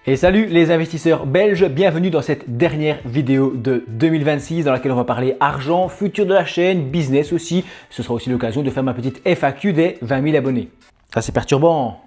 Et salut les investisseurs belges, bienvenue dans cette dernière vidéo de 2026 dans laquelle on va parler argent, futur de la chaîne, business aussi. Ce sera aussi l'occasion de faire ma petite FAQ des 20 000 abonnés. Ça c'est perturbant.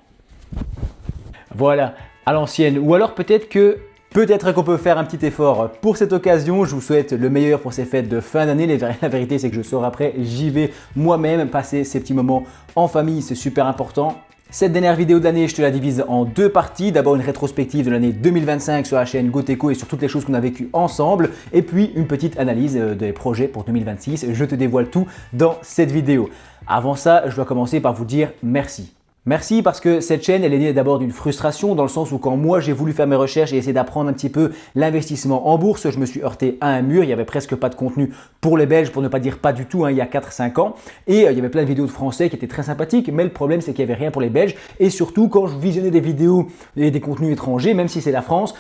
Voilà, à l'ancienne. Ou alors peut-être qu'on peut faire un petit effort pour cette occasion. Je vous souhaite le meilleur pour ces fêtes de fin d'année. La vérité c'est que je sors après, j'y vais moi-même passer ces petits moments en famille, c'est super important. Cette dernière vidéo de l'année, je te la divise en deux parties. D'abord une rétrospective de l'année 2025 sur la chaîne Goteco et sur toutes les choses qu'on a vécues ensemble. Et puis une petite analyse des projets pour 2026. Je te dévoile tout dans cette vidéo. Avant ça, je dois commencer par vous dire merci. Merci parce que cette chaîne, elle est née d'abord d'une frustration dans le sens où quand moi j'ai voulu faire mes recherches et essayer d'apprendre un petit peu l'investissement en bourse, je me suis heurté à un mur, il n'y avait presque pas de contenu pour les Belges, pour ne pas dire pas du tout, il y a 4-5 ans. Et il y avait plein de vidéos de français qui étaient très sympathiques, mais le problème c'est qu'il n'y avait rien pour les Belges. Et surtout quand je visionnais des vidéos et des contenus étrangers, même si c'est la France,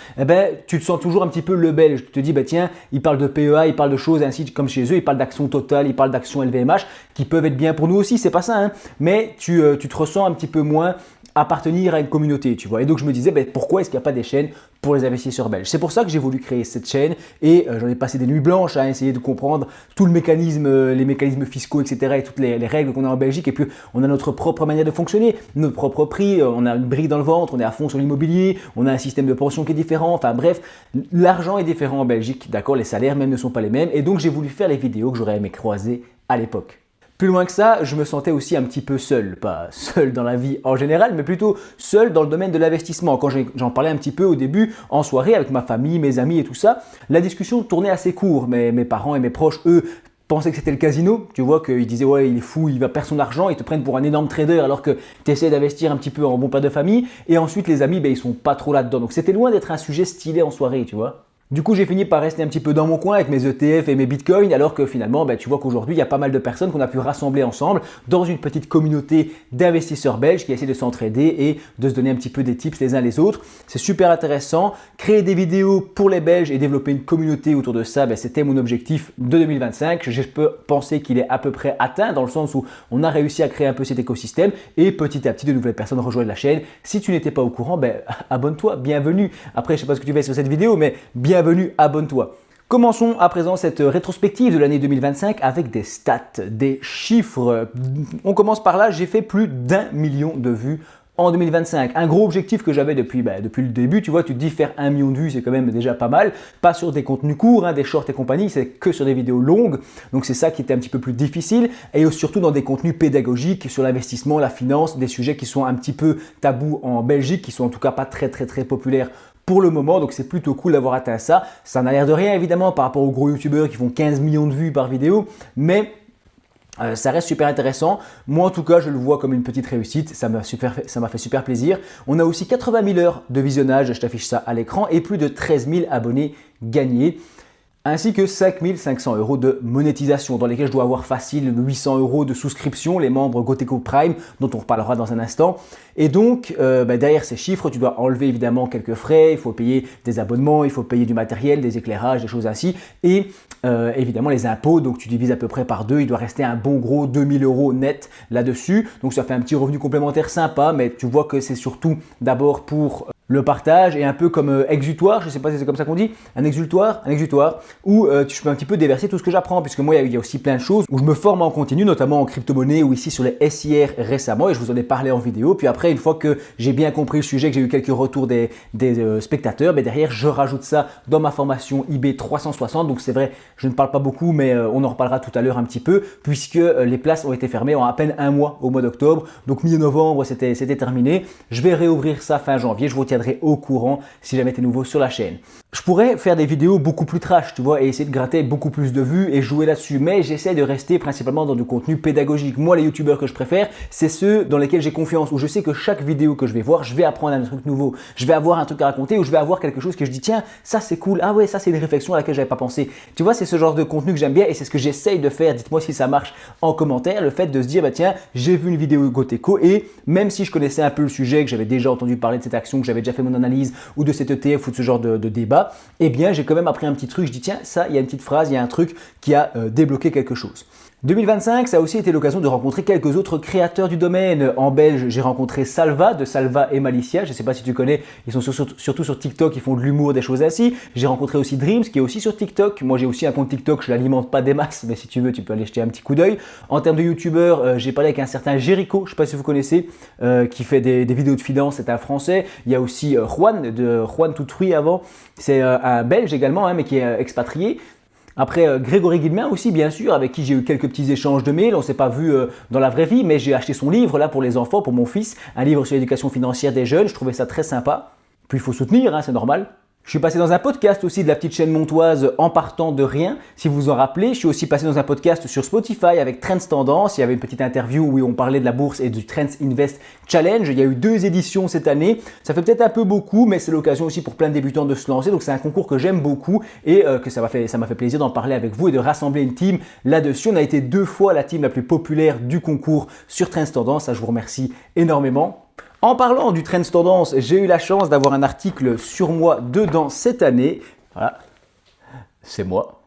tu te sens toujours un petit peu le Belge. Tu te dis, tiens, ils parlent de PEA, ils parlent de choses ainsi comme chez eux, ils parlent d'actions Total, ils parlent d'actions LVMH, qui peuvent être bien pour nous aussi, c'est pas ça, mais tu te ressens un petit peu moins appartenir à une communauté, tu vois. Et donc je me disais, pourquoi est-ce qu'il n'y a pas des chaînes pour les investisseurs belges? C'est pour ça que j'ai voulu créer cette chaîne et j'en ai passé des nuits blanches à essayer de comprendre tout le mécanisme, les mécanismes fiscaux, etc. et toutes les règles qu'on a en Belgique. Et puis on a notre propre manière de fonctionner, notre propre prix, on a une brique dans le ventre, on est à fond sur l'immobilier, on a un système de pension qui est différent. Enfin bref, l'argent est différent en Belgique, d'accord, les salaires même ne sont pas les mêmes. Et donc j'ai voulu faire les vidéos que j'aurais aimé croiser à l'époque. Plus loin que ça, je me sentais aussi un petit peu seul, pas seul dans la vie en général, mais plutôt seul dans le domaine de l'investissement. Quand j'en parlais un petit peu au début, en soirée, avec ma famille, mes amis et tout ça, la discussion tournait assez court. Mais mes parents et mes proches, eux, pensaient que c'était le casino. Tu vois, qu'ils disaient, ouais, il est fou, il va perdre son argent, ils te prennent pour un énorme trader alors que tu essaies d'investir un petit peu en bon père de famille. Et ensuite, les amis, ils sont pas trop là-dedans. Donc c'était loin d'être un sujet stylé en soirée, tu vois. Du coup, j'ai fini par rester un petit peu dans mon coin avec mes ETF et mes bitcoins, alors que finalement, tu vois qu'aujourd'hui, il y a pas mal de personnes qu'on a pu rassembler ensemble dans une petite communauté d'investisseurs belges qui essaient de s'entraider et de se donner un petit peu des tips les uns les autres. C'est super intéressant. Créer des vidéos pour les Belges et développer une communauté autour de ça, c'était mon objectif de 2025. Je peux penser qu'il est à peu près atteint dans le sens où on a réussi à créer un peu cet écosystème et petit à petit, de nouvelles personnes rejoignent la chaîne. Si tu n'étais pas au courant, abonne-toi, bienvenue. Après, je sais pas ce que tu fais sur cette vidéo, mais bienvenue, abonne-toi. Commençons à présent cette rétrospective de l'année 2025 avec des stats, des chiffres. On commence par là, j'ai fait plus d'1 million de vues en 2025. Un gros objectif que j'avais depuis le début, tu vois, tu te dis faire 1 million de vues, c'est quand même déjà pas mal. Pas sur des contenus courts, des shorts et compagnie, c'est que sur des vidéos longues. Donc c'est ça qui était un petit peu plus difficile. Et surtout dans des contenus pédagogiques sur l'investissement, la finance, des sujets qui sont un petit peu tabous en Belgique, qui sont en tout cas pas très populaires pour le moment, donc c'est plutôt cool d'avoir atteint ça. Ça n'a l'air de rien évidemment par rapport aux gros youtubeurs qui font 15 millions de vues par vidéo, mais ça reste super intéressant. Moi en tout cas, je le vois comme une petite réussite. Ça m'a fait super plaisir. On a aussi 80 000 heures de visionnage, je t'affiche ça à l'écran, et plus de 13 000 abonnés gagnés. Ainsi que 5 500 € de monétisation dans lesquels je dois avoir facile 800 € de souscription, les membres Goteco Prime dont on reparlera dans un instant. Et donc derrière ces chiffres, tu dois enlever évidemment quelques frais, il faut payer des abonnements, il faut payer du matériel, des éclairages, des choses ainsi et évidemment les impôts, donc tu divises à peu près par deux, il doit rester un bon gros 2000 € net là-dessus. Donc ça fait un petit revenu complémentaire sympa, mais tu vois que c'est surtout d'abord pour le partage et un peu comme exutoire, je ne sais pas si c'est comme ça qu'on dit, un exutoire, où je peux un petit peu déverser tout ce que j'apprends, puisque moi il y a aussi plein de choses où je me forme en continu, notamment en crypto-monnaie ou ici sur les SIR récemment, et je vous en ai parlé en vidéo. Puis après, une fois que j'ai bien compris le sujet, que j'ai eu quelques retours des spectateurs, derrière je rajoute ça dans ma formation IB 360. Donc c'est vrai, je ne parle pas beaucoup, mais on en reparlera tout à l'heure un petit peu, puisque les places ont été fermées en à peine un mois au mois d'octobre. Donc mi-novembre, c'était terminé. Je vais réouvrir ça fin janvier, je vous tiendrai au courant si jamais tu es nouveau sur la chaîne. Je pourrais faire des vidéos beaucoup plus trash, tu vois, et essayer de gratter beaucoup plus de vues et jouer là-dessus, mais j'essaie de rester principalement dans du contenu pédagogique. Moi, les youtubeurs que je préfère, c'est ceux dans lesquels j'ai confiance, où je sais que chaque vidéo que je vais voir, je vais apprendre un truc nouveau, je vais avoir un truc à raconter, ou je vais avoir quelque chose que je dis, tiens, ça c'est cool, ah ouais, ça c'est une réflexion à laquelle j'avais pas pensé. Tu vois, c'est ce genre de contenu que j'aime bien et c'est ce que j'essaye de faire. Dites-moi si ça marche en commentaire, le fait de se dire, tiens, j'ai vu une vidéo Goteco et même si je connaissais un peu le sujet, que j'avais déjà entendu parler de cette action, que j'avais déjà fait mon analyse ou de cet ETF ou de ce genre de débat, eh bien j'ai quand même appris un petit truc, je dis tiens, ça, il y a une petite phrase, il y a un truc qui a débloqué quelque chose. 2025, ça a aussi été l'occasion de rencontrer quelques autres créateurs du domaine. En Belge, j'ai rencontré Salva de Salva et Malicia. Je ne sais pas si tu connais, ils sont surtout sur TikTok, ils font de l'humour, des choses ainsi. J'ai rencontré aussi Dreams qui est aussi sur TikTok. Moi, j'ai aussi un compte TikTok, je l'alimente pas des masses, mais si tu veux, tu peux aller jeter un petit coup d'œil. En termes de youtubeurs, j'ai parlé avec un certain Jericho, je ne sais pas si vous connaissez, qui fait des vidéos de finance, c'est un Français. Il y a aussi Juan, de Juan Toutrui avant. C'est un Belge également, hein, mais qui est expatrié. Après, Grégory Guilmin aussi, bien sûr, avec qui j'ai eu quelques petits échanges de mails. On ne s'est pas vu dans la vraie vie, mais j'ai acheté son livre là pour les enfants, pour mon fils, un livre sur l'éducation financière des jeunes. Je trouvais ça très sympa. Puis il faut soutenir, hein, c'est normal. Je suis passé dans un podcast aussi de la petite chaîne montoise En partant de rien, si vous vous en rappelez. Je suis aussi passé dans un podcast sur Spotify avec Trends Tendance. Il y avait une petite interview où on parlait de la bourse et du Trends Invest Challenge. Il y a eu 2 éditions cette année. Ça fait peut-être un peu beaucoup, mais c'est l'occasion aussi pour plein de débutants de se lancer. Donc c'est un concours que j'aime beaucoup et que ça m'a fait plaisir d'en parler avec vous et de rassembler une team là-dessus. On a été 2 fois la team la plus populaire du concours sur Trends Tendance. Ça, je vous remercie énormément. En parlant du Trends Tendance, j'ai eu la chance d'avoir un article sur moi dedans cette année. Voilà, c'est moi.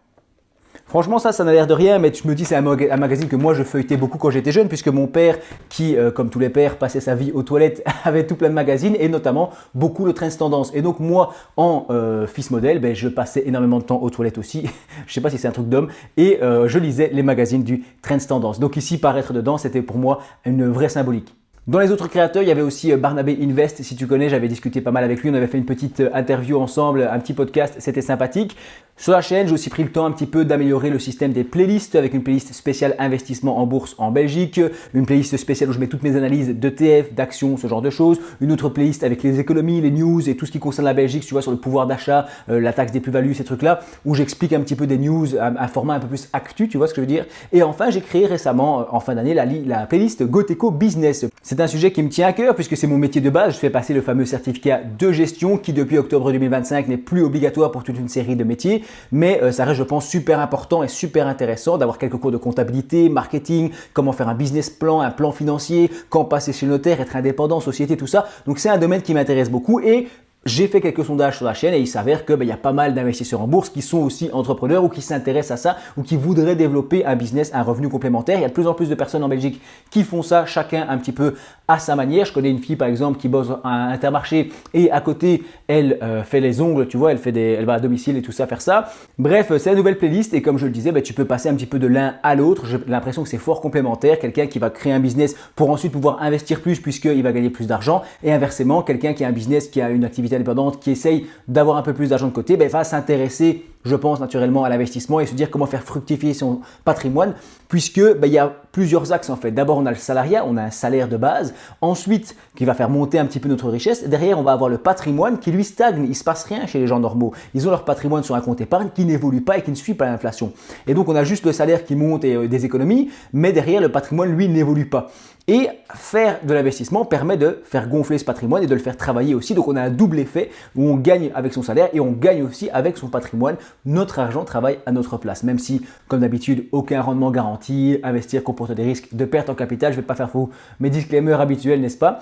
Franchement, ça n'a l'air de rien, mais je me dis c'est un magazine que moi je feuilletais beaucoup quand j'étais jeune, puisque mon père, qui, comme tous les pères, passait sa vie aux toilettes, avait tout plein de magazines, et notamment beaucoup le Trends Tendance. Et donc moi, en fils modèle, je passais énormément de temps aux toilettes aussi. Je ne sais pas si c'est un truc d'homme, et je lisais les magazines du Trends Tendance. Donc ici, paraître dedans, c'était pour moi une vraie symbolique. Dans les autres créateurs, il y avait aussi Barnabé Invest, si tu connais, j'avais discuté pas mal avec lui, on avait fait une petite interview ensemble, un petit podcast, c'était sympathique. Sur la chaîne, j'ai aussi pris le temps un petit peu d'améliorer le système des playlists avec une playlist spéciale investissement en bourse en Belgique, une playlist spéciale où je mets toutes mes analyses d'ETF, d'actions, ce genre de choses, une autre playlist avec les économies, les news et tout ce qui concerne la Belgique, tu vois, sur le pouvoir d'achat, la taxe des plus-values, ces trucs-là, où j'explique un petit peu des news, un format un peu plus actu, tu vois ce que je veux dire. Et enfin, j'ai créé récemment, en fin d'année, la playlist Goteco Business. C'est un sujet qui me tient à cœur puisque c'est mon métier de base. Je fais passer le fameux certificat de gestion qui, depuis octobre 2025, n'est plus obligatoire pour toute une série de métiers. Mais ça reste, je pense, super important et super intéressant d'avoir quelques cours de comptabilité, marketing, comment faire un business plan, un plan financier, quand passer chez le notaire, être indépendant, société, tout ça. Donc c'est un domaine qui m'intéresse beaucoup et j'ai fait quelques sondages sur la chaîne et il s'avère que y a pas mal d'investisseurs en bourse qui sont aussi entrepreneurs ou qui s'intéressent à ça ou qui voudraient développer un business, un revenu complémentaire. Il y a de plus en plus de personnes en Belgique qui font ça, chacun un petit peu à sa manière. Je connais une fille par exemple qui bosse à un Intermarché et à côté elle fait les ongles, tu vois, elle va à domicile et tout ça faire ça. Bref, c'est la nouvelle playlist et comme je le disais, tu peux passer un petit peu de l'un à l'autre. J'ai l'impression que c'est fort complémentaire. Quelqu'un qui va créer un business pour ensuite pouvoir investir plus puisqu'il va gagner plus d'argent et inversement, quelqu'un qui a un business, qui a une activité indépendante, qui essaye d'avoir un peu plus d'argent de côté, va s'intéresser, je pense, naturellement à l'investissement et se dire comment faire fructifier son patrimoine puisque il y a plusieurs axes en fait. D'abord, on a le salariat, on a un salaire de base. Ensuite, qui va faire monter un petit peu notre richesse. Derrière, on va avoir le patrimoine qui lui stagne. Il ne se passe rien chez les gens normaux. Ils ont leur patrimoine sur un compte épargne qui n'évolue pas et qui ne suit pas l'inflation. Et donc, on a juste le salaire qui monte et des économies, mais derrière, le patrimoine, lui, n'évolue pas. Et faire de l'investissement permet de faire gonfler ce patrimoine et de le faire travailler aussi. Donc on a un double effet où on gagne avec son salaire et on gagne aussi avec son patrimoine. Notre argent travaille à notre place. Même si, comme d'habitude, aucun rendement garanti, investir comporte des risques de perte en capital. Je ne vais pas faire mes disclaimers habituels, n'est-ce pas ?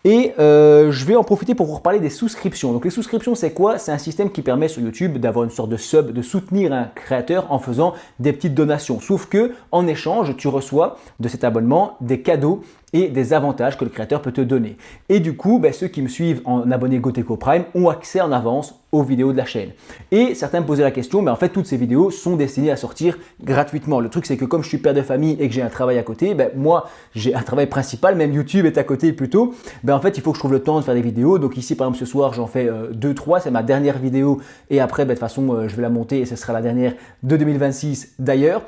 Et je vais en profiter pour vous reparler des souscriptions. Donc les souscriptions, c'est quoi? C'est un système qui permet sur YouTube d'avoir une sorte de sub, de soutenir un créateur en faisant des petites donations. Sauf que en échange, tu reçois de cet abonnement des cadeaux et des avantages que le créateur peut te donner. Et du coup, ceux qui me suivent en abonné Goteco Prime ont accès en avance aux vidéos de la chaîne. Et certains me posaient la question, mais en fait, toutes ces vidéos sont destinées à sortir gratuitement. Le truc, c'est que comme je suis père de famille et que j'ai un travail à côté, moi, j'ai un travail principal, même YouTube est à côté plutôt. En fait, il faut que je trouve le temps de faire des vidéos. Donc ici, par exemple, ce soir, j'en fais 2-3. C'est ma dernière vidéo. Et après, de toute façon, je vais la monter et ce sera la dernière de 2026 d'ailleurs.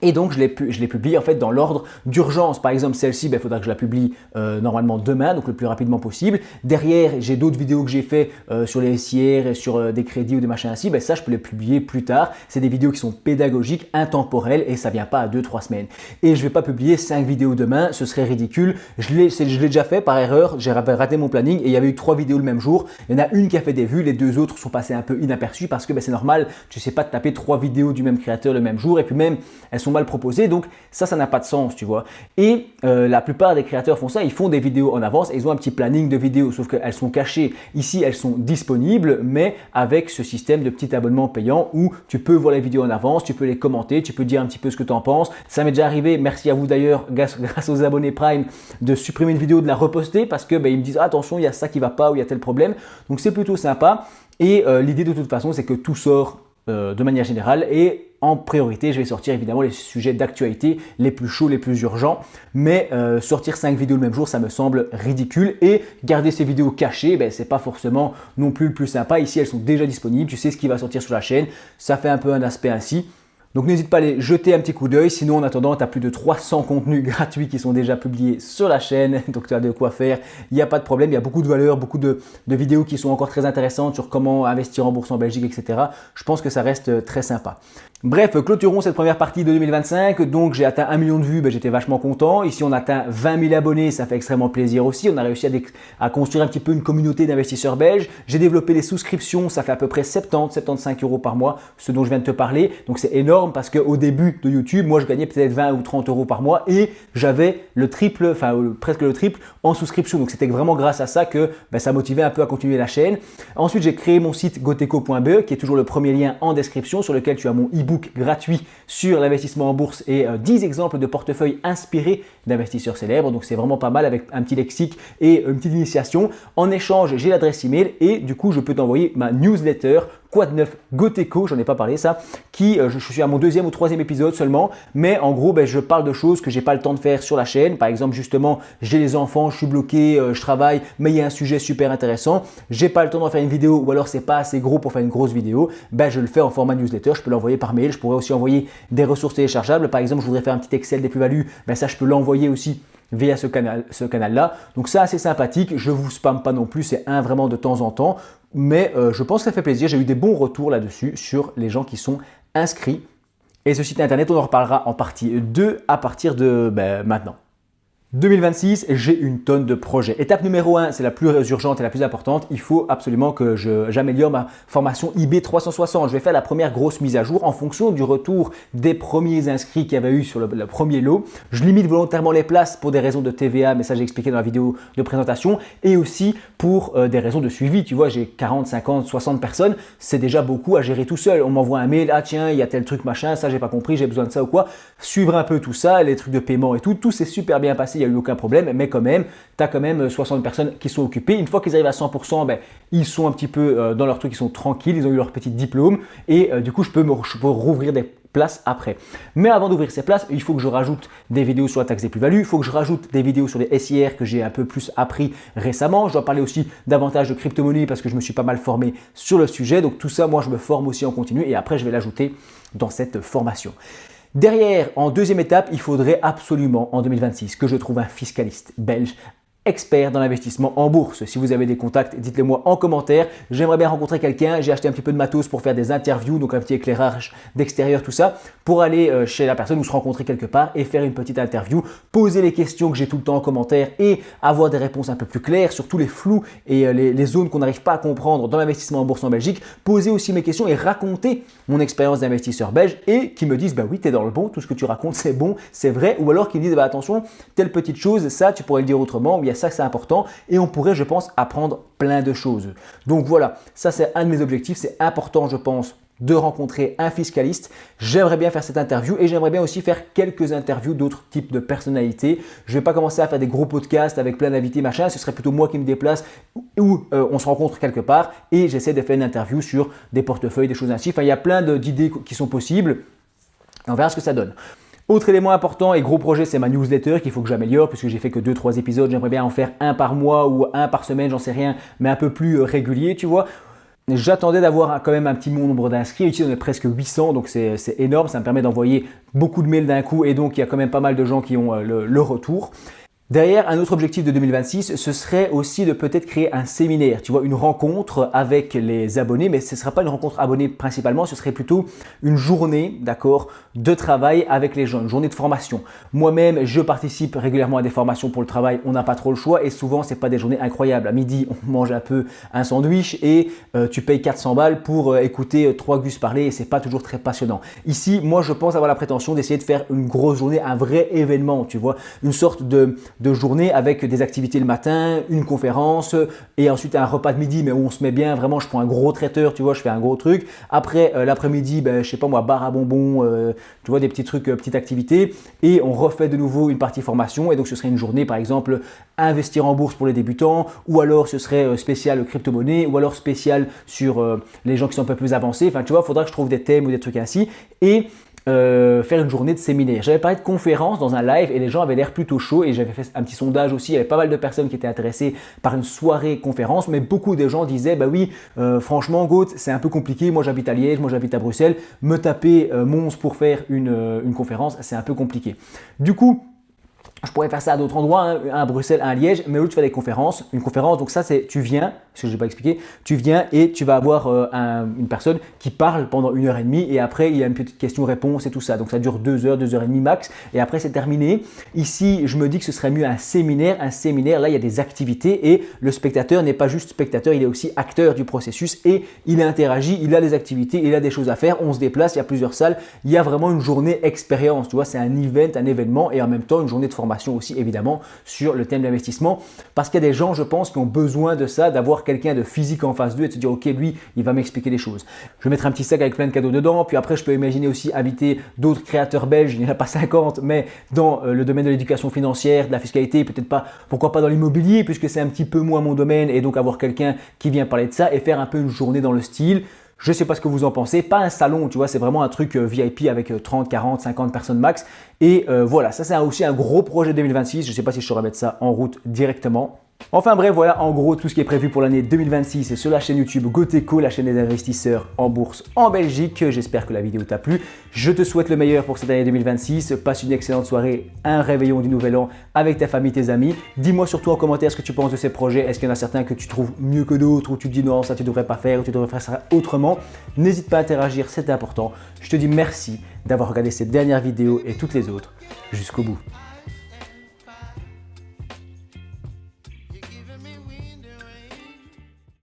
Et donc, je les publie en fait dans l'ordre d'urgence. Par exemple, celle-ci, il faudra que je la publie normalement demain, donc le plus rapidement possible. Derrière, j'ai d'autres vidéos que j'ai fait sur les SIR et sur des crédits ou des machins ainsi. Ça, je peux les publier plus tard. C'est des vidéos qui sont pédagogiques, intemporelles et ça ne vient pas à 2-3 semaines. Et je ne vais pas publier 5 vidéos demain, ce serait ridicule. Je l'ai déjà fait par erreur, j'ai raté mon planning et il y avait eu 3 vidéos le même jour. Il y en a une qui a fait des vues, les 2 autres sont passées un peu inaperçues parce que c'est normal, tu ne sais pas de taper 3 vidéos du même créateur le même jour et puis même, elles sont sont mal proposées, donc ça n'a pas de sens, tu vois. Et la plupart des créateurs font ça, ils font des vidéos en avance et ils ont un petit planning de vidéos, sauf qu'elles sont cachées. Ici, elles sont disponibles, mais avec ce système de petit abonnement payant où tu peux voir les vidéos en avance, tu peux les commenter, tu peux dire un petit peu ce que tu en penses. Ça m'est déjà arrivé, merci à vous d'ailleurs, grâce aux abonnés Prime, de supprimer une vidéo, de la reposter parce que ils me disent attention, il y a ça qui va pas ou il y a tel problème. Donc c'est plutôt sympa. Et l'idée de toute façon, c'est que tout sort de manière générale et en priorité, je vais sortir évidemment les sujets d'actualité les plus chauds, les plus urgents. Mais sortir 5 vidéos le même jour, ça me semble ridicule. Et garder ces vidéos cachées, c'est pas forcément non plus le plus sympa. Ici, elles sont déjà disponibles. Tu sais ce qui va sortir sur la chaîne. Ça fait un peu un aspect ainsi. Donc n'hésite pas à aller jeter un petit coup d'œil, sinon en attendant tu as plus de 300 contenus gratuits qui sont déjà publiés sur la chaîne, donc tu as de quoi faire, il n'y a pas de problème, il y a beaucoup de valeurs, beaucoup de vidéos qui sont encore très intéressantes sur comment investir en bourse en Belgique, etc. Je pense que ça reste très sympa. Bref, clôturons cette première partie de 2025, donc j'ai atteint 1 million de vues, j'étais vachement content. Ici on atteint 20 000 abonnés, ça fait extrêmement plaisir aussi. On a réussi à construire un petit peu une communauté d'investisseurs belges. J'ai développé les souscriptions, ça fait à peu près 70-75 € par mois, ce dont je viens de te parler. Donc c'est énorme parce qu'au début de YouTube, moi je gagnais peut-être 20 ou 30 € par mois et j'avais le triple, enfin presque le triple en souscription. Donc c'était vraiment grâce à ça que ça motivait un peu à continuer la chaîne. Ensuite j'ai créé mon site goteco.be qui est toujours le premier lien en description sur lequel tu as mon e-book gratuit sur l'investissement en bourse et 10 exemples de portefeuilles inspirés d'investisseurs célèbres. Donc c'est vraiment pas mal avec un petit lexique et une petite initiation. En échange, j'ai l'adresse email et du coup, je peux t'envoyer ma newsletter Quoi de neuf Goteco, j'en ai pas parlé ça, qui je suis à mon 2e ou 3e épisode seulement, mais en gros je parle de choses que j'ai pas le temps de faire sur la chaîne. Par exemple justement, j'ai les enfants, je suis bloqué, je travaille, mais il y a un sujet super intéressant, j'ai pas le temps d'en faire une vidéo ou alors c'est pas assez gros pour faire une grosse vidéo, je le fais en format newsletter, je peux l'envoyer par mail, je pourrais aussi envoyer des ressources téléchargeables. Par exemple, je voudrais faire un petit Excel des plus-values, ça je peux l'envoyer aussi via ce canal-là. Donc ça, assez sympathique. Je ne vous spamme pas non plus, c'est vraiment de temps en temps. Mais je pense que ça fait plaisir. J'ai eu des bons retours là-dessus sur les gens qui sont inscrits. Et ce site internet, on en reparlera en partie 2 à partir de maintenant. 2026, j'ai une tonne de projets. Étape numéro 1, c'est la plus urgente et la plus importante. Il faut absolument que j'améliore ma formation IB 360. Je vais faire la première grosse mise à jour en fonction du retour des premiers inscrits qu'il y avait eu sur le premier lot. Je limite volontairement les places pour des raisons de TVA, mais ça j'ai expliqué dans la vidéo de présentation, et aussi pour des raisons de suivi. Tu vois, j'ai 40, 50, 60 personnes. C'est déjà beaucoup à gérer tout seul. On m'envoie un mail, ah tiens, il y a tel truc machin, ça j'ai pas compris, j'ai besoin de ça ou quoi. Suivre un peu tout ça, les trucs de paiement et tout s'est super bien passé. Il n'y a eu aucun problème, mais quand même, tu as quand même 60 personnes qui sont occupées. Une fois qu'ils arrivent à 100%, ils sont un petit peu dans leur truc, ils sont tranquilles, ils ont eu leur petit diplôme et du coup, je peux rouvrir des places après. Mais avant d'ouvrir ces places, il faut que je rajoute des vidéos sur la taxe des plus-values, il faut que je rajoute des vidéos sur les SIR que j'ai un peu plus appris récemment. Je dois parler aussi davantage de crypto-monnaie parce que je me suis pas mal formé sur le sujet. Donc tout ça, moi, je me forme aussi en continu et après, je vais l'ajouter dans cette formation. Derrière, en deuxième étape, il faudrait absolument en 2026 que je trouve un fiscaliste belge expert dans l'investissement en bourse. Si vous avez des contacts, dites-le moi en commentaire. J'aimerais bien rencontrer quelqu'un. J'ai acheté un petit peu de matos pour faire des interviews, donc un petit éclairage d'extérieur, tout ça, pour aller chez la personne ou se rencontrer quelque part et faire une petite interview, poser les questions que j'ai tout le temps en commentaire et avoir des réponses un peu plus claires sur tous les flous et les zones qu'on n'arrive pas à comprendre dans l'investissement en bourse en Belgique. Poser aussi mes questions et raconter mon expérience d'investisseur belge et qui me disent oui, tu es dans le bon, tout ce que tu racontes c'est bon, c'est vrai, ou alors qu'ils me disent attention, telle petite chose, ça tu pourrais le dire autrement, ou il y a ça que c'est important et on pourrait, je pense, apprendre plein de choses. Donc voilà, ça c'est un de mes objectifs, c'est important, je pense, de rencontrer un fiscaliste. J'aimerais bien faire cette interview et j'aimerais bien aussi faire quelques interviews d'autres types de personnalités. Je ne vais pas commencer à faire des gros podcasts avec plein d'invités machin, ce serait plutôt moi qui me déplace ou on se rencontre quelque part et j'essaie de faire une interview sur des portefeuilles, des choses ainsi. Enfin, il y a plein d'idées qui sont possibles. On verra ce que ça donne. Autre élément important et gros projet, c'est ma newsletter qu'il faut que j'améliore puisque j'ai fait que 2-3 épisodes. J'aimerais bien en faire un par mois ou un par semaine, j'en sais rien, mais un peu plus régulier, tu vois. J'attendais d'avoir quand même un petit nombre d'inscrits. Ici, on est presque 800, donc c'est énorme. Ça me permet d'envoyer beaucoup de mails d'un coup et donc il y a quand même pas mal de gens qui ont le retour. Derrière, un autre objectif de 2026, ce serait aussi de peut-être créer un séminaire, tu vois, une rencontre avec les abonnés, mais ce ne sera pas une rencontre abonnée principalement, ce serait plutôt une journée, d'accord, de travail avec les gens, une journée de formation. Moi-même, je participe régulièrement à des formations pour le travail, on n'a pas trop le choix et souvent, ce n'est pas des journées incroyables. À midi, on mange un peu un sandwich et tu payes 400 balles pour écouter 3 gus parler et ce n'est pas toujours très passionnant. Ici, moi, je pense avoir la prétention d'essayer de faire une grosse journée, un vrai événement, tu vois, une sorte de journée avec des activités le matin, une conférence et ensuite un repas de midi mais où on se met bien, vraiment je prends un gros traiteur, tu vois, je fais un gros truc. Après l'après-midi, je sais pas moi, bar à bonbons, tu vois, des petits trucs, petites activités et on refait de nouveau une partie formation et donc ce serait une journée par exemple investir en bourse pour les débutants ou alors ce serait spécial crypto-monnaie ou alors spécial sur les gens qui sont un peu plus avancés. Enfin tu vois, il faudra que je trouve des thèmes ou des trucs ainsi et faire une journée de séminaire. J'avais parlé de conférence dans un live et les gens avaient l'air plutôt chauds et j'avais fait un petit sondage aussi. Il y avait pas mal de personnes qui étaient intéressées par une soirée conférence, mais beaucoup de gens disaient bah oui, franchement, Gaut, c'est un peu compliqué. Moi, j'habite à Liège, moi, j'habite à Bruxelles. Me taper Mons pour faire une conférence, c'est un peu compliqué. Du coup, je pourrais faire ça à d'autres endroits, hein, un à Bruxelles, un à Liège, mais où tu fais des conférences. Une conférence, donc ça c'est tu viens, ce que je n'ai pas expliqué, tu viens et tu vas avoir une personne qui parle pendant 1h30 et après il y a une petite question-réponse et tout ça. Donc ça dure 2 heures, 2h30 max et après c'est terminé. Ici, je me dis que ce serait mieux un séminaire. Un séminaire, là il y a des activités et le spectateur n'est pas juste spectateur, il est aussi acteur du processus et il interagit, il a des activités, il a des choses à faire, on se déplace, il y a plusieurs salles, il y a vraiment une journée expérience, tu vois, c'est un event, un événement et en même temps une journée de formation aussi évidemment sur le thème d'investissement parce qu'il y a des gens je pense qui ont besoin de ça, d'avoir quelqu'un de physique en face d'eux et de se dire ok lui il va m'expliquer les choses. Je vais mettre un petit sac avec plein de cadeaux dedans puis après je peux imaginer aussi inviter d'autres créateurs belges, il n'y en a pas 50 mais dans le domaine de l'éducation financière, de la fiscalité, peut-être pas, pourquoi pas dans l'immobilier puisque c'est un petit peu moins mon domaine et donc avoir quelqu'un qui vient parler de ça et faire un peu une journée dans le style. Je ne sais pas ce que vous en pensez, pas un salon, tu vois, c'est vraiment un truc VIP avec 30, 40, 50 personnes max. Et voilà, ça c'est aussi un gros projet 2026, je ne sais pas si je saurais mettre ça en route directement. Enfin bref, voilà en gros tout ce qui est prévu pour l'année 2026 sur la chaîne YouTube GoTeco, la chaîne des investisseurs en bourse en Belgique. J'espère que la vidéo t'a plu. Je te souhaite le meilleur pour cette année 2026. Passe une excellente soirée, un réveillon du nouvel an avec ta famille, tes amis. Dis-moi surtout en commentaire ce que tu penses de ces projets. Est-ce qu'il y en a certains que tu trouves mieux que d'autres ou tu te dis non, ça tu devrais pas faire ou tu devrais faire ça autrement? N'hésite pas à interagir, c'est important. Je te dis merci d'avoir regardé cette dernière vidéo et toutes les autres jusqu'au bout.